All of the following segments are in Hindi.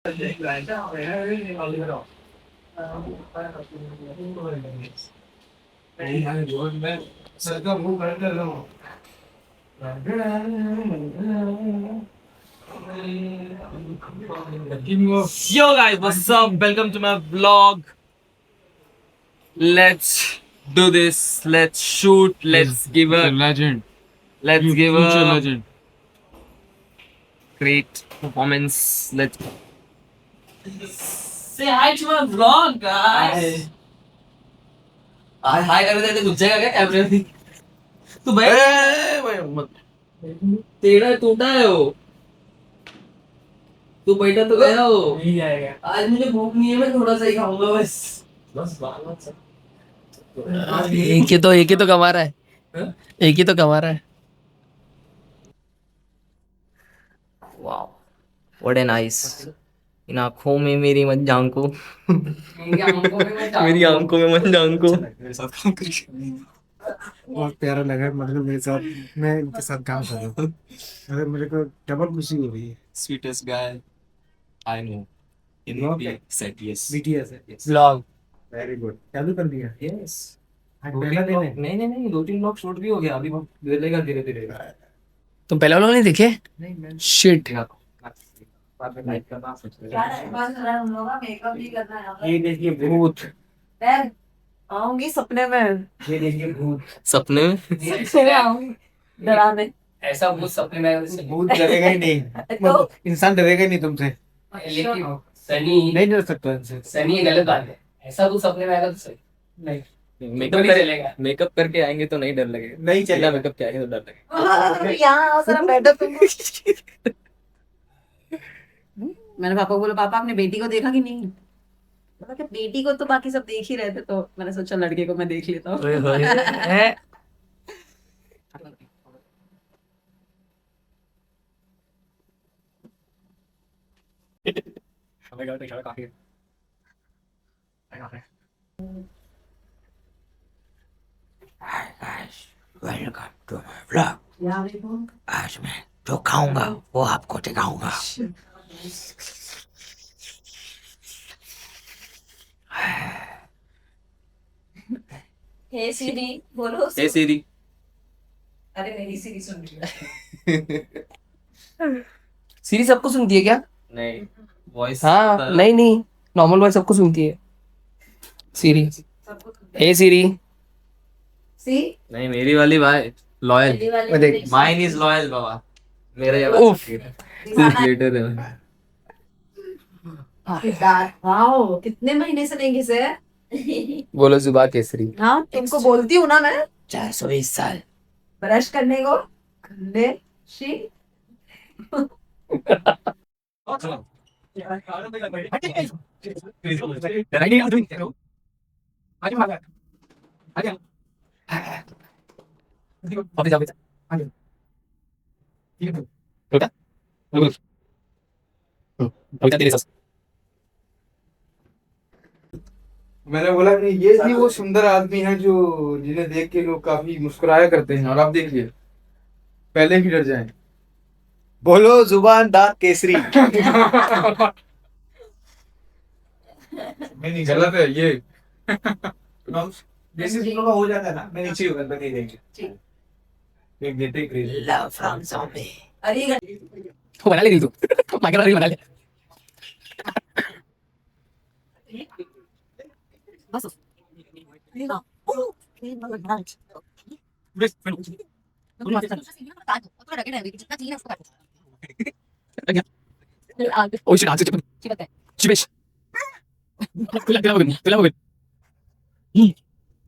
Yo guys, what's up? Welcome to my vlog. Let's do this. Let's shoot. Let's give a legend. let's give Future a legend. great performance. Let's say hi to my vlog, guys. हाय कर देते घुस जाएगा क्या कैमरे में? तू भाई मत तेरा टूटा है वो. तू बैठा तो गया हो. नहीं आएगा. आज मुझे भूख नहीं है, मैं थोड़ा सा ही खाऊंगा बस. बस बात से. एक ही तो कमा रहा है. एक ही तो कमा रहा है. Wow what a nice. इन आंखों में मेरी मत झांको. मेरी आंखों में मत झांको. मेरे साथ काम करिए. बहुत प्यारा लगा, मतलब मेरे साथ, मैं इनके साथ काम कर रहा हूँ. मतलब मेरे को डबल खुशी हो रही है. Sweetest guy I know. In Vlog the said yes. BTS है. Yes. व्लॉग. Very good. चालू कर दिया. Yes. आज पहला दिन है. नहीं 2-3 ब्लॉग शूट भी हो गया. अभी बहुत मिलेगा धीरे धीरे. तुम पहले वाला नहीं देखे? नहीं मैं शिट. बाद में लाइक करना सोच रहे क्या टाइम पास कर रहा है हम लोग का मेकअप नहीं करना है यहाँ पर. ये देखिए भूत. मैं आऊंगी सपने में. ये देखिए भूत. सपने में सपने में आऊंगी डराने. ऐसा वो सपने में भूत डरेगा ही नहीं. मतलब इंसान डरेगा ही नहीं तुमसे. लेकिन सनी नहीं डर सकता इनसे. सनी गलत बात है. ऐसा वो सपने में आएगा तो सही. नहीं मेकअप करके आएंगे तो नहीं डर लगेगा. नहीं बिना चलेगा. मेकअप के आएंगे तो डर लगेगा. यहाँ आओ जरा बैठो तुम. मैंने पापा को बोला पापा आपने बेटी को देखा कि नहीं. बोला कि बेटी को तो बाकी सब देख ही रहे थे, तो मैंने सोचा लड़के को मैं देख लेता हूँ. ओए होए. काफी. Welcome to my vlog. यहाँ देखो. आज मैं जो खाऊंगा वो आपको दिखाऊंगा. हे सीरी बोलो. ए सीरी. अरे मेरी सीरी सुन रही है. सीरी सबको सुनती है क्या? नहीं वॉइस. हाँ नहीं नॉर्मल वॉइस सबको सुनती है. सीरी. सबको हे सीरी. सी नहीं मेरी वाली भाई लॉयल. पहली वाली मैं देख- देख. माइन इज लॉयल बाबा. मेरा ये उफ. लेटर है. वाओ कितने महीने से नहीं घिसे. बोलो जुबा केसरी. हाँ तुमको बोलती हूँ ना मैं 420 साल. ब्रश करने को. गंदे शी. मैंने बोला कि ये ही वो सुंदर आदमी है जो जिन्हें देख के लोग काफी मुस्कुराया करते हैं, और आप देखिए पहले ही डर जाएं. बोलो जुबान दांत केसरी. नहीं गलत है ये. जैसे जिन लोगों का हो जाता है ना, मैं नीचे होगा नहीं देंगे. एक देते ही क्रेज. Love from zombie. अरे वो बना ले रील तू. माइकल रील बना ले. बस. Oh shit. आज चिपेश. तुला बघ.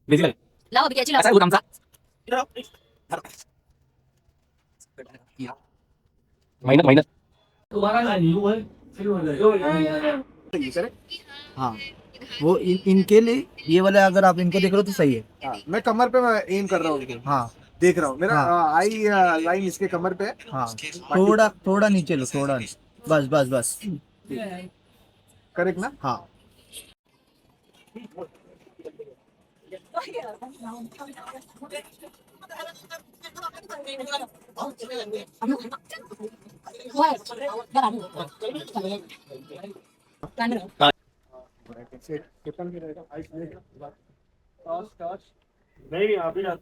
बेसिकली लाओ अभी कैची लाओ. ऐसा है वो काम सा. माइनर. हाँ वो इनके लिए ये वाले अगर आप इनको देख रहे हो तो सही है. मैं कमर पे मैं एम कर रहा हूँ. हाँ देख रहा हूँ मेरा हाँ. आई लाइन इसके कमर पे है. हाँ थोड़ा नीचे लो. थोड़ा बस. करेक्ट ना. हाँ What?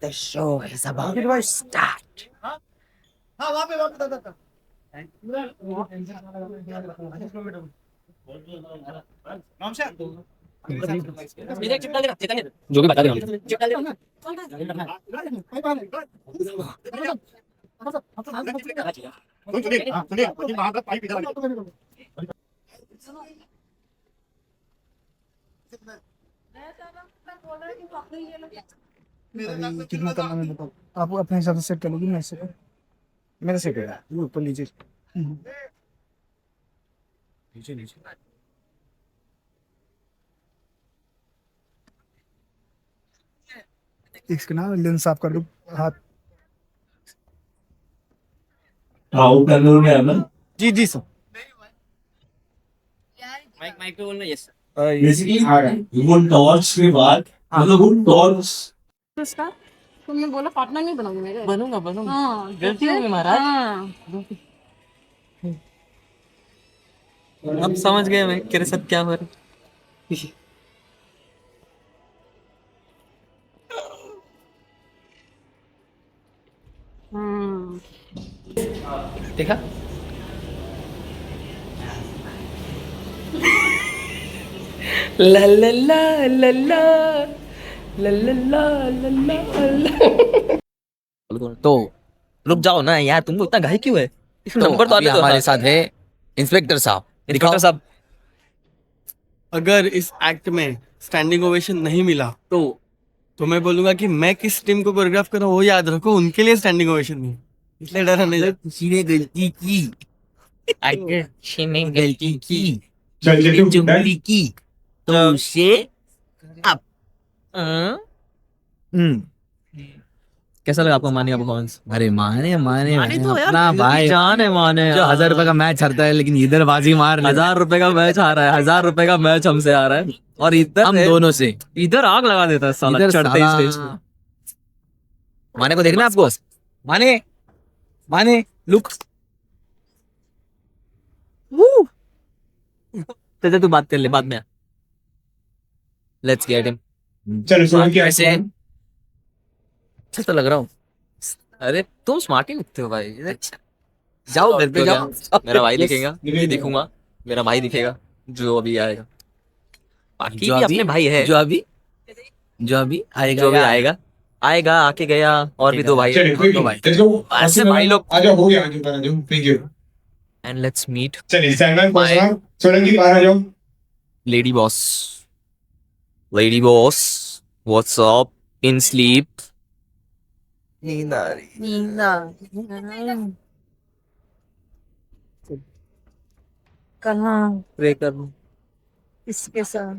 The show is about to start. जो भी बता दे हम। कितना करना मैं बताओ, आप अपने हिसाब से सेट कर लोगी। मेरा सेट है ऊपर नीचे नीचे नीचे। इसके ना लेंस साफ कर दो हाथ। जी जी सर। माइक पे बोलना यस। बेसिकली वो टॉर्च के बाद मतलब वो टॉर्च उसका तुमने बोला पार्टनर नहीं बनोगे मेरे। बनूंगा बनूंगा। हाँ गलती हो गई महाराज। हाँ अब समझ गए मैं तेरे साथ क्या हो रहा है। देखा ला ला ला ला ला ला ला ला ला ला। तो रुक जाओ ना यार, तुमको इतना घाई क्यों है? नंबर तो अभी आने दो। हमारे साथ है इंस्पेक्टर साहब। डॉक्टर साहब अगर इस एक्ट में स्टैंडिंग ओवेशन नहीं मिला तो मैं बोलूंगा कि मैं किस टीम को कोरियोग्राफ कर रहा हूँ वो याद रखो, उनके लिए स्टैंडिंग ओवेशन नहीं, इसलिए डरा नहीं। किसी ने गलती की, अगर किसी ने गलती की, चुगली की तो उसे अब कैसा लगा आपको मानिया परफॉर्मेंस? अरे माने माने माने तो यार, अपना भाई जान है माने जो 1000 रुपए का मैच हारता है लेकिन इधर बाजी मार लेता 1000 रुपए का मैच हारा है। 1000 रुपए का मैच हमसे आ रहा है और है। इधर हम दोनों से इधर आग लगा देता है साला इधर चढ़ते ही साला- स्टेज पे। माने को देखना आपको, माने माने लुक तेरे तू बात कर ले बाद में। Let's get him. चलो कैसे अच्छा तो लग रहा हूँ। अरे तुम स्मार्ट ही लगते हो भाई। जाओ घर पे जाओ। मेरा भाई दिखेगा, मैं दिखूंगा, मेरा भाई दिखेगा जो अभी आएगा। बाकी जो भी अभी- अपने भाई है, जो अभी आएगा, जो भी आएगा आएगा आके गया। और भी दो भाई दो भाई ऐसे भाई लोग। आ जाओ, हो गया thank you. And let's meet चलिए सैलमान सोलंकी बाहर आ जाओ। Lady boss. Lady boss what's up in sleep? नींद आ रही। कहाँ प्रे कर लूं। इसके साथ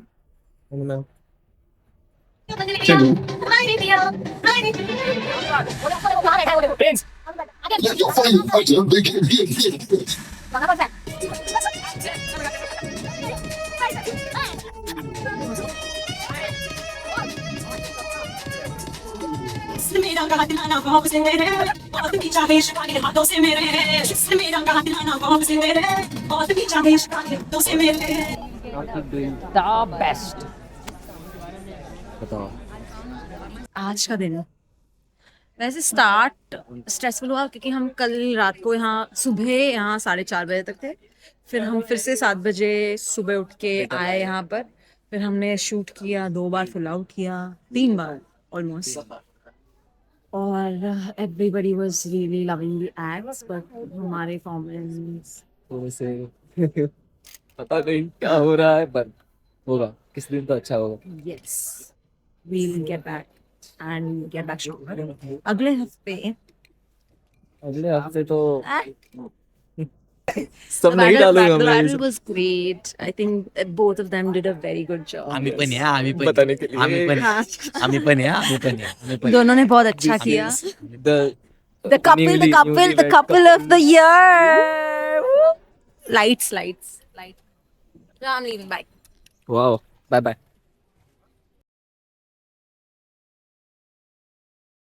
मेरा कहा दिलाना बहुत से मेरे बहुत भी चाहे शिकायत हाथों से मेरे मेरा कहा दिलाना बहुत से मेरे बहुत भी चाहे शिकायत हाथों से मेरे आज का दिन वैसे स्टार्ट स्ट्रेसफुल हुआ क्योंकि हम कल रात को यहाँ सुबह यहाँ 4:30 बजे तक थे। फिर हम फिर से 7 बजे सुबह उठ के आए यहाँ पर। फिर हमने शूट किया, 2 बार फुल आउट किया, 3 बार ऑलमोस्ट। और everybody was really loving the acts but हमारे परफॉर्मेंस पता नहीं क्या हो रहा है पर होगा, किस दिन तो अच्छा होगा। Yes we will get back and get back stronger. अगले हफ्ते अगले हफ्ते तो The सब नहीं डालूंगा battle मैं। was great. I think both of them did a very good job. आम्ही पण या, आम्ही पण बताने के लिए। आम्ही पण हाँ, आम्ही पण या, आम्ही पण या, आम्ही पण दोनों ने बहुत अच्छा किया. The The couple of the year. Woo! Lights. I'm leaving. Bye. Wow. Bye bye.